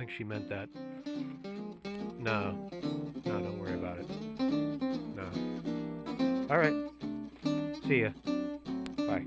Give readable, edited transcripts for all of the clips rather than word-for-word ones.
think she meant that. No. No, don't worry about it. No. All right. See ya. Bye.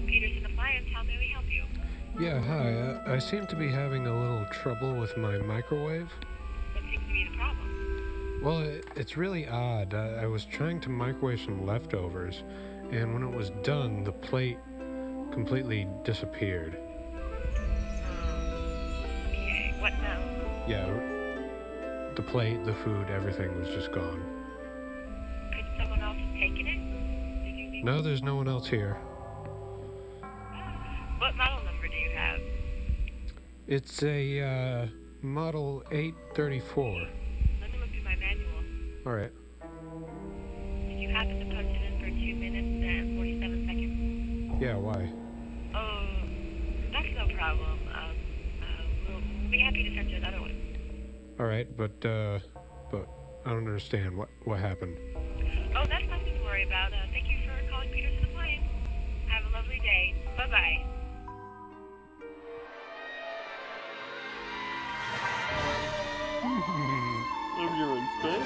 Peterson Appliance, how may we help you? Yeah, hi. I seem to be having a little trouble with my microwave. What seems to be the problem? Well, it's really odd. I was trying to microwave some leftovers, and when it was done, the plate completely disappeared. Okay, what now? Yeah, the plate, the food, everything was just gone. Could someone else have taken it? Did you leave? No, there's no one else here. What model number do you have? It's a Model 834. Let me look through my manual. All right. Did you happen to punch it in for 2 minutes and 47 seconds? Yeah, why? Oh, that's no problem. We'll be happy to send you another one. All right, but I don't understand what happened. Oh, that's nothing to worry about. Thank you for calling Peterson Appliance. Have a lovely day. Bye-bye. If you're in Spain,